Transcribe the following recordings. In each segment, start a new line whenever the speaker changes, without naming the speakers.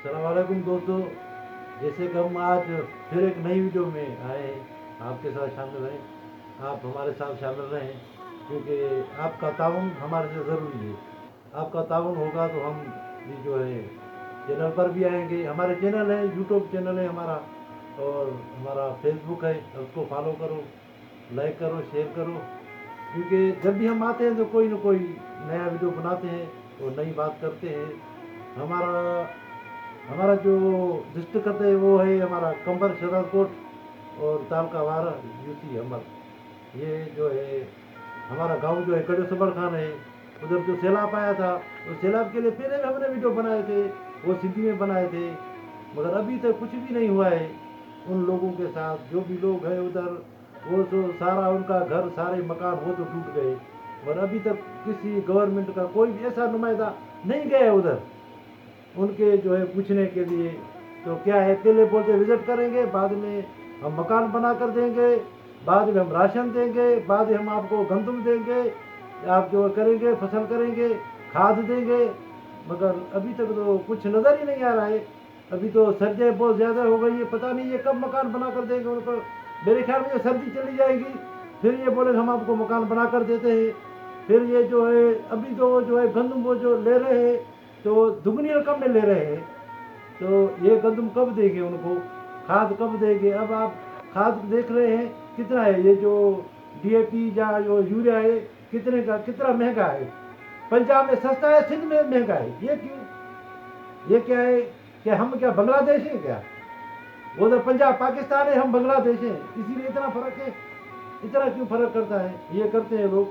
अस्सलाम वालेकुम दोस्तों, जैसे कि हम आज फिर एक नई वीडियो में आए हैं, आपके साथ शामिल हैं। आप हमारे साथ शामिल रहें क्योंकि आपका ताउन हमारे से ज़रूरी है। आपका ताउन होगा तो हम भी जो है चैनल पर भी आएंगे। हमारे चैनल है, यूट्यूब चैनल है हमारा, और हमारा फेसबुक है, उसको फॉलो करो, लाइक करो, शेयर करो। क्योंकि जब भी हम आते हैं तो कोई ना कोई नया वीडियो बनाते हैं और नई बात करते हैं। हमारा हमारा जो डिस्ट्रिक्ट है वो है हमारा कंबर शरारकोट और तालका वारा यूसी अमल। ये जो है हमारा गांव जो है कड़े सबड़ खान है। उधर जो सैलाब आया था, तो सैलाब के लिए पहले भी हमने वीडियो बनाए थे, वो सिंधी में बनाए थे, मगर अभी तक कुछ भी नहीं हुआ है उन लोगों के साथ। जो भी लोग हैं उधर, वो तो सारा उनका घर, सारे मकान वो तो टूट गए, और अभी तक किसी गवर्नमेंट का कोई भी ऐसा नुमाइंदा नहीं गया उधर उनके जो है पूछने के लिए। तो क्या है, पहले बोलते विजिट करेंगे, बाद में हम मकान बना कर देंगे, बाद में हम राशन देंगे, बाद में हम आपको गंदम देंगे, आप जो करेंगे फसल करेंगे, खाद देंगे, मगर अभी तक तो कुछ नज़र ही नहीं आ रहा है। अभी तो सर्दियाँ बहुत ज़्यादा हो गई है, पता नहीं ये कब मकान बना कर देंगे उनको। मेरे ख्याल में ये सर्दी चली जाएगी, फिर ये बोले हम आपको मकान बना कर देते हैं। फिर ये जो है अभी तो जो है गंदम वो जो ले रहे हैं तो दुगनी रकम में ले रहे हैं, तो ये गंदम कब देंगे उनको, खाद कब देंगे। अब आप खाद देख रहे हैं कितना है, ये जो डीएपी या जो यूरिया है कितने का, कितना महंगा है। पंजाब में सस्ता है, सिंध में महंगा है। ये क्यों? ये क्या है कि हम क्या बांग्लादेश हैं क्या? उधर पंजाब पाकिस्तान है, हम बांग्लादेश हैं, इसीलिए इतना फर्क है। इतना क्यों फर्क करता है? ये करते हैं लोग,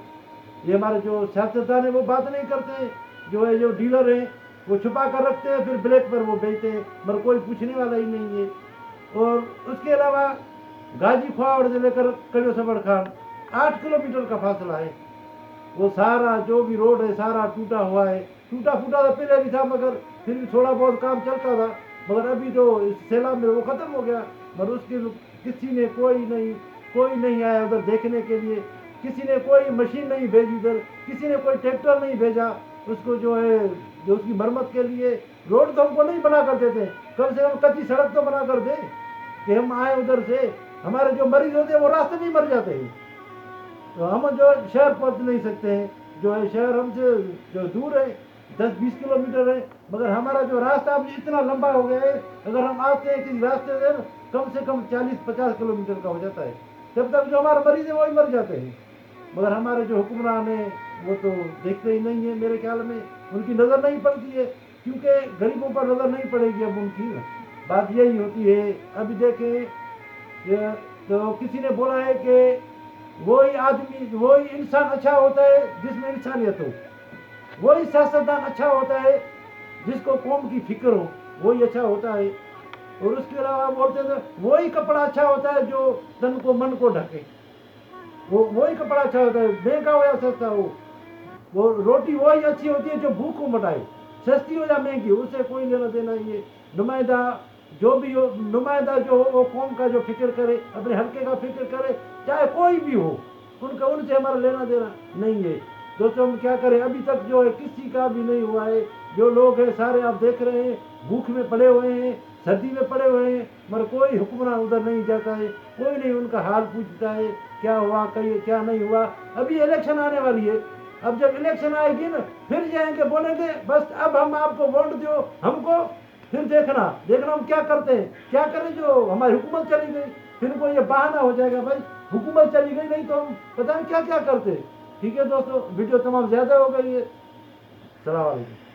ये हमारे जो सियासतदान है वो बात नहीं करते हैं। जो है जो डीलर हैं वो छुपा कर रखते हैं, फिर ब्लैक पर वो बेचते हैं, मगर कोई पूछने वाला ही नहीं है। और उसके अलावा गाजी ख्वाड़ से लेकर कड़ियो सबड़ खान 8 किलोमीटर का फासला है। वो सारा जो भी रोड है सारा टूटा हुआ है। टूटा फूटा तो पहले भी था, मगर फिर भी थोड़ा बहुत काम चलता था, मगर अभी तो इस सैलाब में वो ख़त्म हो गया। मगर उसके किसी ने कोई नहीं आया उधर देखने के लिए, किसी ने कोई मशीन नहीं भेजी उधर, किसी ने कोई ट्रैक्टर नहीं भेजा उसको जो है जो उसकी मरम्मत के लिए। रोड तो हमको नहीं बना कर देते, कम से कम कच्ची सड़क तो बना कर दे कि हम आए उधर से। हमारे जो मरीज होते हैं वो रास्ते में मर जाते हैं, तो हम जो शहर पहुंच नहीं सकते हैं। जो है शहर हमसे जो दूर है 10-20 किलोमीटर है, मगर हमारा जो रास्ता अब इतना लंबा हो गया है, अगर हम आते हैं किसी रास्ते से कम 40-50 किलोमीटर का हो जाता है, तब तक जो हमारे मरीज है वही मर जाते हैं। मगर हमारे जो हुक्मरान हैं वो तो देखते ही नहीं है, मेरे ख्याल में उनकी नज़र नहीं पड़ती है, क्योंकि गरीबों पर नज़र नहीं पड़ेगी अब उनकी। बात यही होती है। अभी देखें तो किसी ने बोला है कि वही आदमी, वही इंसान अच्छा होता है जिसमें इंसानियत हो, वही सियासतदान अच्छा होता है जिसको कौम की फिक्र हो, वही अच्छा होता है। और उसके अलावा बोलते थे वही कपड़ा अच्छा होता है जो तन को मन को ढके, वही कपड़ा अच्छा होता है, महंगा हो या सस्ता हो। वो रोटी वही अच्छी होती है जो भूख को मिटाए, सस्ती हो या महंगी, उससे कोई लेना देना ही है। नुमाइंदा जो भी हो, नुमाइंदा जो हो वो कौम का जो फिक्र करे, अपने हल्के का फिक्र करे, चाहे कोई भी हो, उनसे हमारा लेना देना नहीं है। दोस्तों हम क्या करें, अभी तक जो है किसी का भी नहीं हुआ है। जो लोग हैं सारे आप देख रहे हैं भूख में पड़े हुए हैं, सर्दी में पड़े हुए हैं, मगर कोई हुक्मरान उधर नहीं जाता है, कोई नहीं उनका हाल पूछता है क्या हुआ, कहीं क्या नहीं हुआ। अभी इलेक्शन आने वाली है, अब जब इलेक्शन आएगी ना फिर जाएंगे बोलेंगे बस अब हम आपको वोट दो हमको, फिर देखना हम क्या करते हैं, क्या करें जो हमारी हुकूमत चली गई। फिर कोई ये बहाना हो जाएगा भाई हुकूमत चली गई, नहीं तो हम पता नहीं क्या क्या करते। ठीक है दोस्तों, वीडियो तमाम ज़्यादा हो गई है। सलाम वालेकुम।